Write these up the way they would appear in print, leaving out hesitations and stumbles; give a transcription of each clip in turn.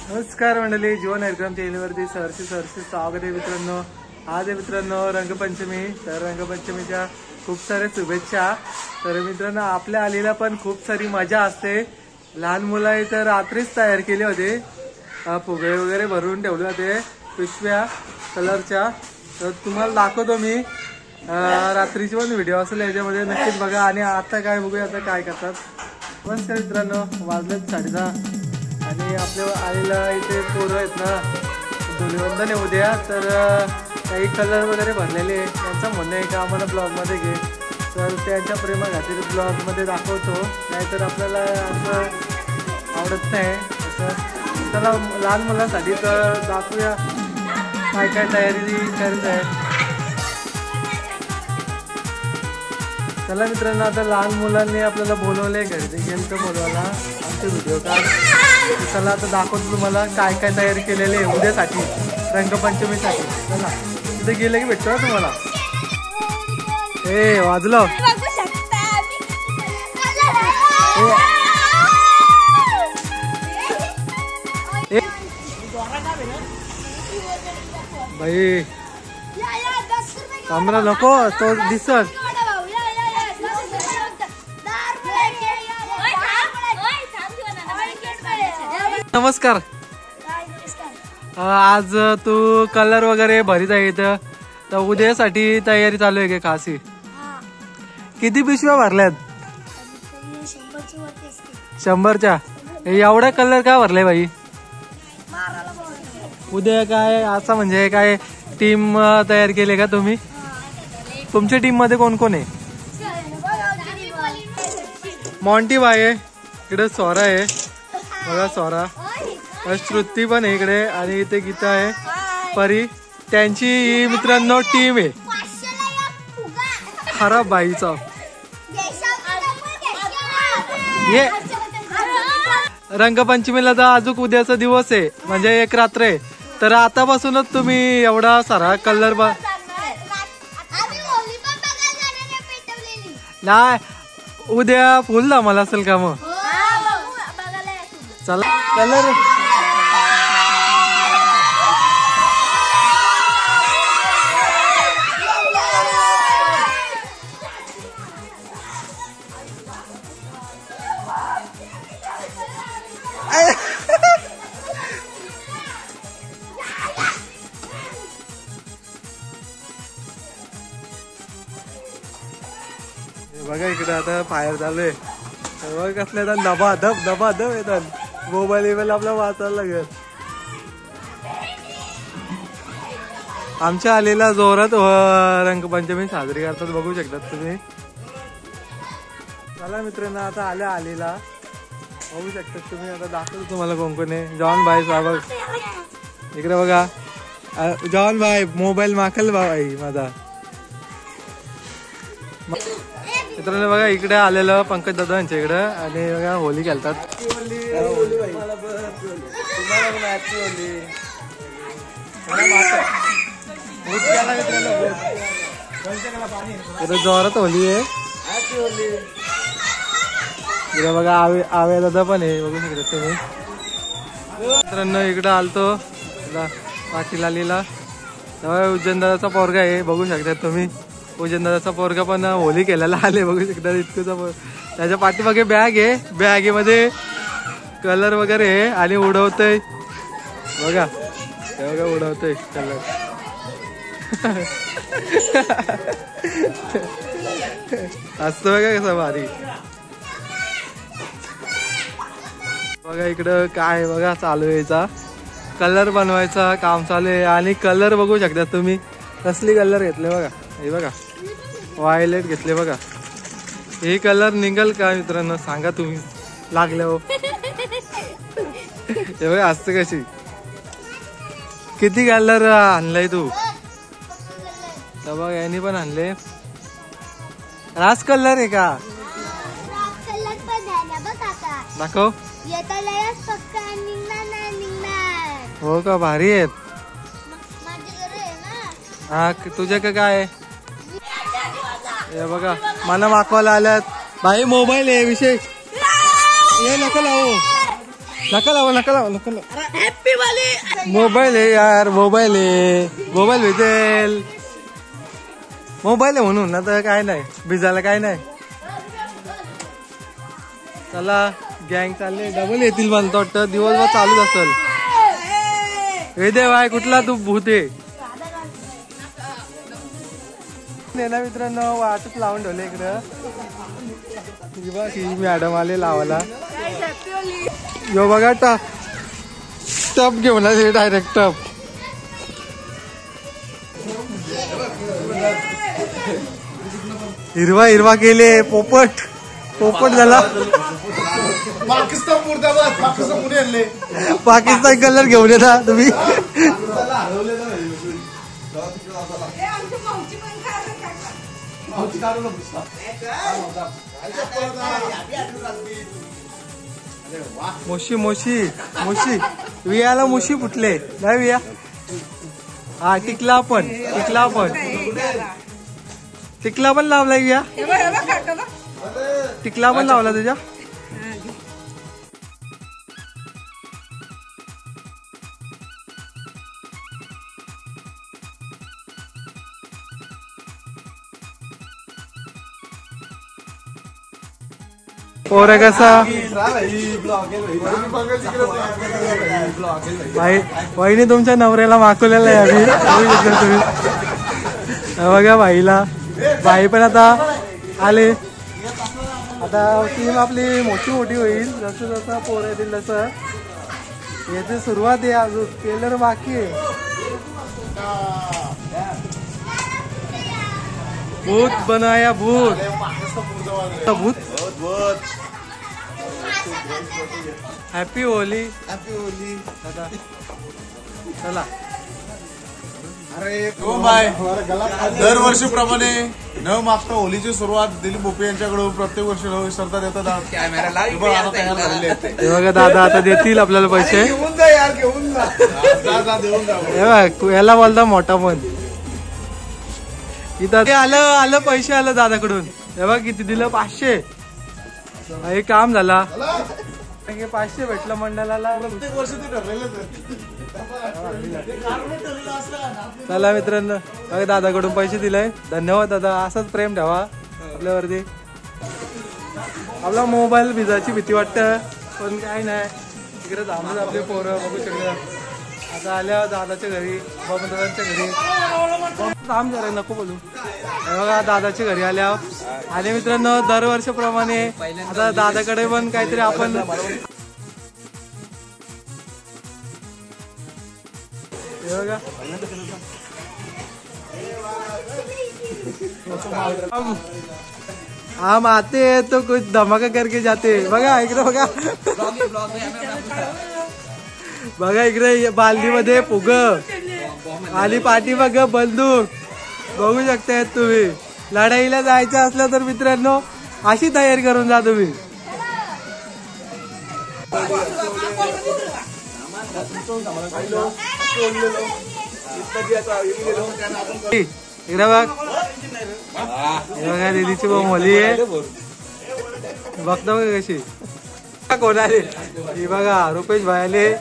नमस्कार मंडळी, जीवन कार्यक्रम चॅनलवरती सरसी स्वागत आहे मित्रांनो. आज आहे मित्रांनो रंगपंचमी. तर रंगपंचमीच्या खूप साऱ्या शुभेच्छा. तर मित्रांनो, आपल्या आलीला पण खूप सारी मजा असते. लहान मुलं तर रात्रीच तयार केले होते, फुगे वगैरे भरून ठेवले होते पिशव्या कलरच्या. तर तुम्हाला दाखवतो मी रात्रीची पण व्हिडिओ असेल याच्यामध्ये, नक्कीच बघा. आणि आता काय बघूया आता काय करतात. नमस्कार मित्रांनो, वाजलेत 6:30 आणि आपल्या आईला इथे पोरं आहेत ना, धुलीवंदन आहे उद्या. तर काही कलर वगैरे भरलेले, त्यांचं म्हणणं आहे का आम्हाला ब्लॉगमध्ये घे. तर त्यांच्या प्रेमाखातीर ब्लॉगमध्ये दाखवतो, नाहीतर आपल्याला असं आवडत नाही असं. चला लहान मुलांसाठी तर दाखवूया काय काय तयारी करत आहे. चला मित्रांनो, आता लहान मुलांनी आपल्याला बोलवलंय घरी, ते गेलं तर बोलवायला आमचे व्हिडिओ काढ. चला आता दाखवतो तुम्हाला काय काय तयारी केलेली आहे उद्यासाठी, रंगपंचमीसाठी. चला तिथे गेले की भेटतो ना तुम्हाला. ए वाजलं भाई, कॅमेरा नको तो दिसत. नमस्कार. आज तू कलर वगैरे भरीत आहे इथं, तर उद्यासाठी तयारी चालू आहे का खासी? किती पिशव्या भरल्यात? 100च्या. एवढा कलर का भरलाय भाई? उद्या काय असं म्हणजे काय टीम तयार केली का तुम्ही? तुमच्या टीम मध्ये कोण कोण आहे? मॉन्टी भाई आहे इकडे, स्वरा आहे बघा, स्वरा. श्रुती पण आहे इकडे, आणि इथे गीता आहे, परी. त्यांची मित्रांनो टीम आहे खराब बाईचा. ये रंगपंचमीला तर अजून उद्याचा दिवस आहे, म्हणजे एक रात्र आहे. तर आतापासूनच तुम्ही एवढा सारा कलर नाही, उद्या फुल धमाल असेल का मग? चला कलर बघा इकडे आता फायर चालू आहे. बघ कसले दबा धब येतात. मोबाईल आपला वाचायला लागेल. आमच्या आलेला जोरात रंगपंचमी साजरी करतात, बघू शकतात तुम्ही. चला मित्रांनो, आता आल्या आलेला बघू शकतात तुम्ही. आता दाखवतो तुम्हाला कोण कोण आहे. जॉन भाई साबक इकडे बघा. जॉन भाई मोबाईल माखल भाई माझा. मित्रांनो बघा इकडे आलेलं पंकज दादा यांच्या इकडे, आणि बघा होली खेळतात. जोरात होली आहे इकडे बघा. आवे दादा पण आहे, बघू शकता तुम्ही. मित्रांनो इकडे आलतो पाटील आलेला, उज्जैन दादाचा पोरगा आहे, बघू शकता तुम्ही. उज्जैन दादाचा पोरगा पण होली खेळायला आले, बघू शकता. इतकं त्याच्या पाठीमागे बॅग आहे, बॅगेमध्ये कलर वगैरे आहे, आणि उडवतय बघा. बघा उडवतय कलर. असतं बघा कसं भारी. बघा इकडं काय बघा चालू यायचा कलर बनवायचा काम चालू आहे. आणि कलर बघू शकता तुम्ही कसली कलर घेतले बघा. हे बघा वायलेट घेतले बघा. हे कलर निघल का मित्रांनो सांगा तुम्ही लागले हो. हे बघा असते कशी. किती कलर आणलाय तू? तर बघ यांनी पण आणले. रास कलर आहे का? दाखव. हो का, भारी आहेत. हा तुझ्या का काय? हे बघा मला मागवायला आल्यात भाई. मोबाईल आहे विषय, हे नको लावू. नका लावा नका लावा नका लावा. मोबाईल आहे यार, मोबाईल आहे, मोबाईल भेटेल. मोबाईल आहे म्हणून आता काय नाही, भिजायला काय नाही. चला गँग चालले, डबल येतील मला तर वाटतं, दिवसभर चालूच असेल. हे दे बाय, कुठला तू भूत आहे ना मित्रांनो. वाटच लावून ठेवले इकडं. मॅडम आले लावायला. यो बघा टप घेऊन आले डायरेक्ट टप. हिरवा हिरवा केले, पोपट पोपट झाला. पाकिस्तान मुर्दाबाद, पाकिस्तान पुणे आणले. पाकिस्तान कलर घेऊन येता तुम्ही. मोशी मोशी मोशी वियाला मोशी फुटले नाही विया. हा टिकला पण टिकला पण लावला विया. टिकला पण लावला तुझ्या. पोर कसा भाई वहिनी तुमच्या नवऱ्याला माकवलेला आहे आम्ही. बघा भाईला, भाई पण आता आले. आता टीम आपली मोठी होईल, जसं जसं पोर येतील तसं. याची सुरुवात आहे, अजून टेलर बाकी आहे. भूत बनाया भूत भूत. Happy Holy. दादा चला. अरे बाय, दरवर्षीप्रमाणे न मागता होलीची सुरुवात दिलीप भोपे यांच्याकडून प्रत्येक वर्षी न विसरता देतात. हे बघा दादा आता देतील आपल्याला पैसे. याला बोलता मोठा पण. इथं आलं पैसे आलं दादाकडून. हे बघ किती दिलं, 500. हे काम झाला, 500 भेटलं मंडळाला. प्रत्येक वर्षी ते ठरलेलंच. चला मित्रांनो, बघा दादाकडून पैसे दिले. धन्यवाद दादा, असंच प्रेम ठेवा आपल्यावरती. आपला मोबाईल भिजायची भीती वाटतं, पण काय नाही. तिकडे थांबत आपले पोरं बघू शकता. आता आल्या दादाच्या घरी, दादांच्या घरी. थांब जरा, नको बोलू. बघा दादाच्या घरी आल्या. आणि मित्रांनो दरवर्षीप्रमाणे आता दादाकडे पण काहीतरी आपण बघा. हम आते हैं तो कुछ धमाका करके जाते. बघा इकडे बघा, बघा इकडे बालदीमध्ये फुग आणि पाठी बघा बंदूक. बघू शकताय तुम्ही. लढाईला जायचं असलं तर मित्रांनो अशी तयारी करून जा तुम्ही. इकडे बघ, बघा दीदीची बोली आहे. बघता बघा कशी. कोण आले ही बघा, रुपेश भाई आले.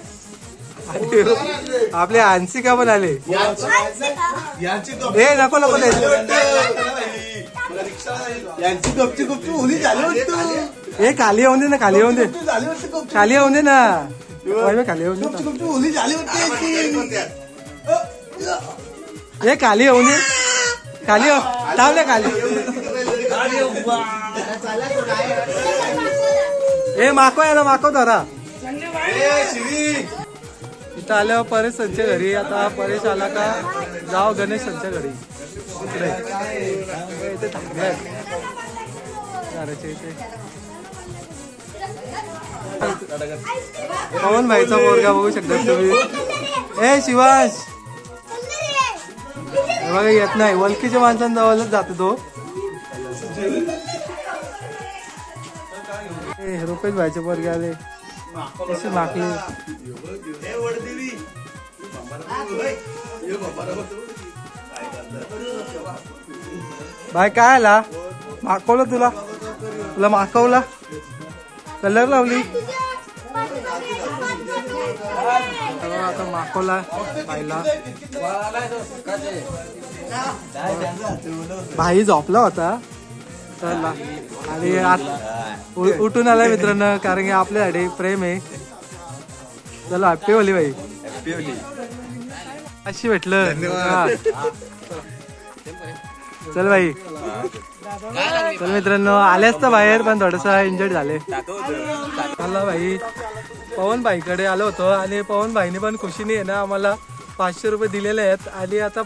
आपले हंसिका पण आले. हे नको नको हे खाली येऊन दे ना, खाली येऊन दे, खाली येऊन दे ना, खाली येऊन दे. हे खाली येऊन दे, खाली लावले खाली. हे माको आहे ना, माको धरा. इथं आल्यावर परेश संच्या घरी. आता परेश आला का जाव गणेश संच्या घरी. इकडे इथे थांबलाय घराच्या इथे. पवन भाईचा पोरगा बघू शकता तुम्ही. ए शिवांश बघा येत नाही, वलकीच्या माणसांजवळच जातो तो. रुपेश भाईचे पोरगे आले, कशी माकली. भाई काय आला, माकवलं तुला माकवला, कलर लावली. आता माखवला बाईला. भाई झोपला होता चला आणि उठून आलाय मित्रांनो, कारण की आपल्यासाठी प्रेम आहे. चला हॅपी होली भाई. अशी भेटलं. चल भाई. चल मित्रांनो आलेच तर बाहेर, पण थोडस इंजर्ड झाले. चला भाई पवन भाईकडे आलो होतो आणि पवन भाईने पण खुशीने आहे ना आम्हाला 500 रुपये दिलेले आहेत. आणि आता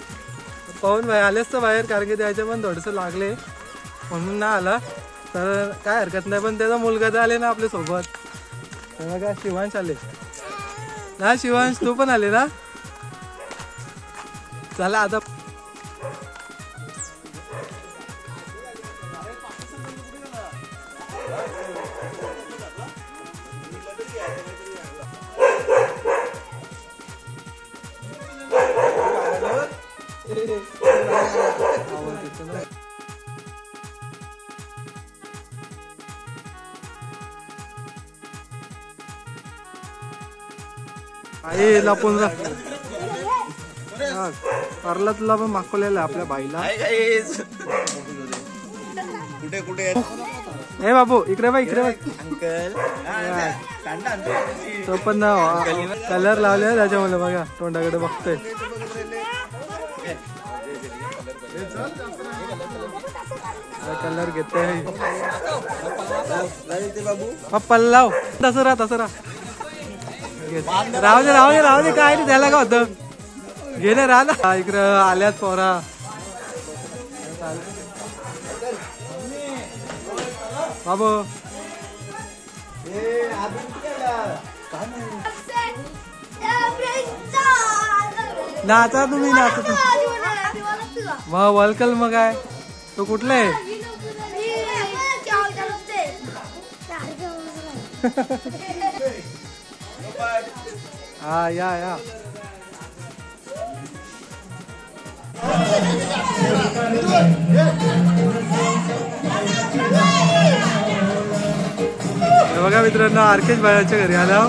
पवन भाई आलेच तर बाहेर, कारण की त्याचे पण थोडस लागले म्हणून ना आला तर काय हरकत नाही. पण त्याचा मुलगा तर आले ना आपल्या सोबत. काय शिवांश आले ना. शिवांश तू पण आले ना. चला आता आई लपून जा. परला तुला पण मागवलेलं आपल्या बाईला. कुठे कुठे हे बाबू इकडे बघ, इकडे बघ. तो पण कलर लावले त्याच्यामुळे बघा तोंडाकडे बघतोय. कलर घेतोय पप्पाला लाव. तसं राहा तसं राहा. राहू दे राहू दे राहू दे. काय नाही त्याला का होतं. घे ना राहा ना. इकडं आल्यात पोरा. बाबू नाचा तुम्ही नाचा. मग वलकल मग काय तो कुठला आहे. हा या या. बघा मित्रांनो आरकेश भाईच्या घरी आलो.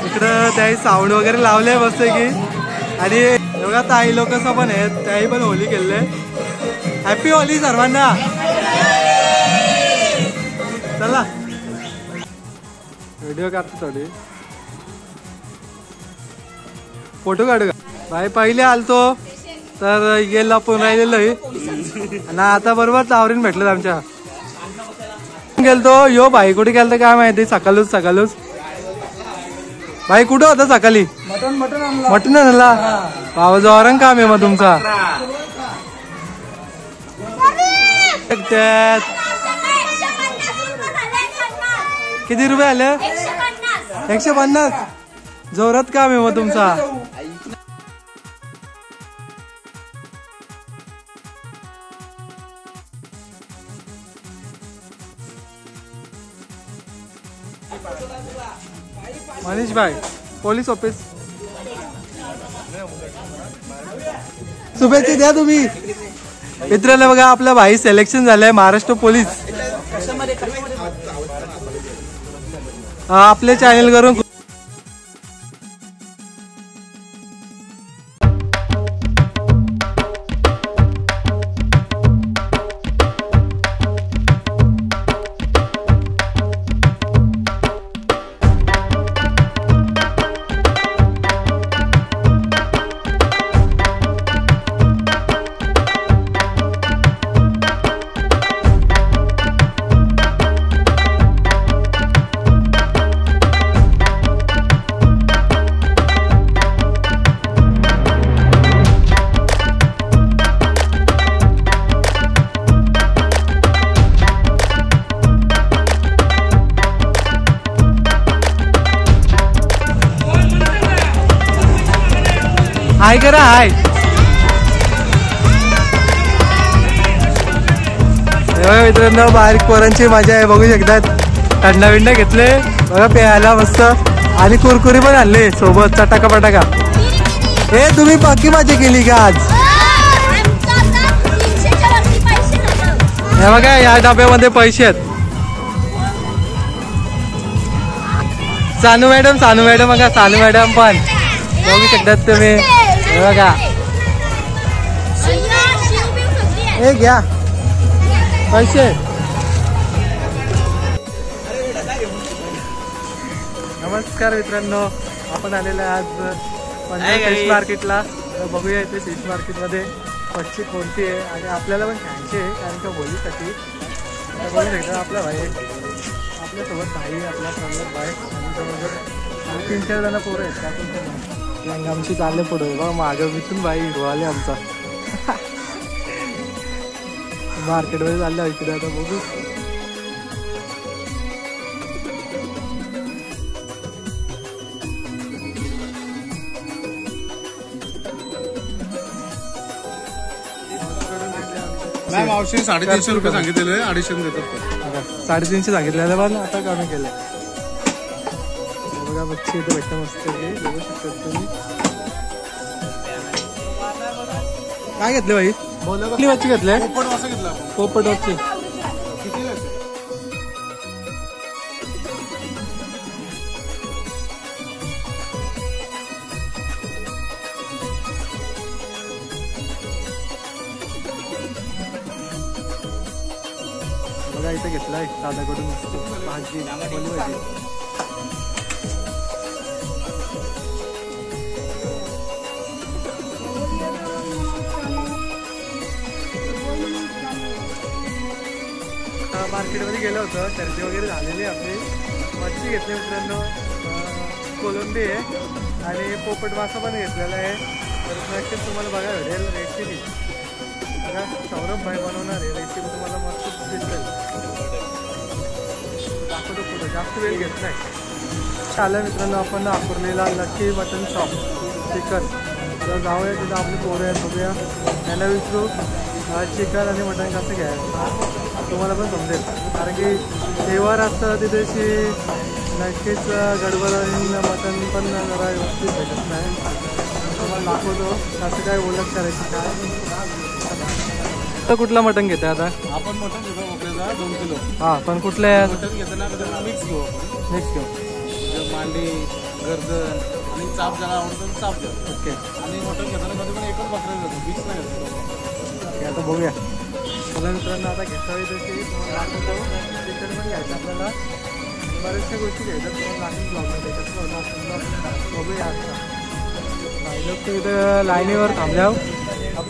इकडं त्याही साऊंड वगैरे लावले मस्त की. आणि बघा ताई लोक पण आहेत, त्याही पण होली खेळले. हॅपी होली सर्वांना. चला व्हिडिओ काढतो थोडी. फोटो काढू का भाई. पहिले आलतो तर गेला पण राहिलेलो आणि आता बरोबर तावरीन भेटलं आमच्या. गेलतो यो भाई कुठे गेलतो काय माहिती. सकाळूच भाई कुठं होता सकाळी. मटन आणला बाबा. जोरान काम आहे मग तुमचा. किती रुपये आले. 150. जोरात काम आहे मग तुमचा. मनीष भाई पोलीस ऑफिस. शुभेच्छा द्या तुम्ही मित्रांनो. बघा आपला भाई सिलेक्शन झालंय महाराष्ट्र पोलीस. आपल्या चॅनल करून हाय करा. हाय मित्रांनो बारीक पोरांची मजा आहे बघू शकतात. थंडा बिंडा घेतले बघा प्यायला मस्त. आणि कुरकुरी पण आणले सोबत चटाका पटाका. हे तुम्ही पक्की मजा केली का आज. हे बघा या डब्यामध्ये पैसे आहेत. सानू मॅडम बघा. सानू मॅडम पण बघू शकतात तुम्ही, हे बघा. हे घ्या पैसे. नमस्कार मित्रांनो, आपण आलेलो आहे आज फिश मार्केटला. तर बघूया इथे फिश मार्केटमध्ये मच्छी कोणती आहे आणि आपल्याला पण खायची आहे कारण का होलीसाठी. बघू शकता आपला भाई, आपल्यासोबत भाई, आपला प्रल्हाद भाई आणि 3-4 जण पोरं आहेत. त्यातून आमची चालले पुढे बघा मागं मिथून भाई हिरवाले आमचा. मार्केटमध्ये चाललं इकडे आता बघू. नाही मावशी 350 रुपये सांगितलेले, 250 देतात. 350 सांगितलेलं पण आता कमी केलं. बघा मच्छी इथे भेटतं मस्त. बघू शकतात तुम्ही. काय घेतले भाई? कुठली मच्छी घेतली? पोपट मासा घेतला आपण. पोपट मच्छी कितीला आहे? बघा इथे घेतलाय दादाकडून मस्त भाजी भाजी. मार्केटमध्ये गेलो होतो, खरेदी वगैरे झालेली आपली. मच्छी घेतली मित्रांनो, कोलंबी आहे आणि पोपट मासा पण घेतलेला आहे. तर नक्कीच तुम्हाला बघायला भेटेल रेसिपी. बघा सौरभ भाई बनवणार आहे रेसिपी, तुम्हाला मस्त दिसेल. दाखवतो पुढं, जास्त वेळ घेत नाही. आलं मित्रांनो आपण अकोरलेला लकी मटन शॉप चिकन. तर जाऊया तिथं आपले पोरं आहेत, बघूया त्यांना विचारू चिकन आणि मटन कसं घ्यायचं तुम्हाला पण समजेल. कारण की तेव्हार असतं तिथेशी नक्कीच गडबड आणि मटन पण जरा व्यवस्थित भेटत नाही. तुम्हाला दाखवतो कसं काय ओळख करायची काय. तर कुठला मटन घेते आता? आपण मटन घेतो आपल्याला 2 किलो. हां पण कुठल्या मटन घेताना मिक्स घेऊ आपण. नेक्स्ट घेऊ. मांडी, गर्दन आणि चाप ज्याला आवडतं चाप घ्या. ओके. आणि मटन घेताना कधी पण एकच बकरा घेतो, मिक्स नाही घेतो. आता बघूया. मला मित्रांनो आता घेतावी तशी दाखवतो. चिकन पण घ्यायचं आपल्याला, बऱ्याचशा गोष्टी घ्यायच्या तुम्हाला लागून लागणार. बघूया आता भाई लोक इथं लाईनीवर थांबल्यावर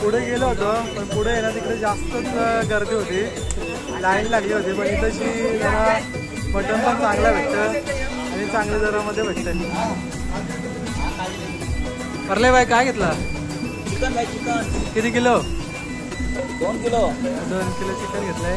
पुढे गेलो होतो, पण पुढे आहे ना तिकडे जास्तच गर्दी होती, लाईन लागली होती. पण इथंशी जरा मटण पण चांगलं भेटतं आणि चांगल्या दरामध्ये भेटतं. करले बाय काय घेतला? चिकन भाई चिकन किती किलो? 2 किलो. 2 किलो चिकन घेतलंय.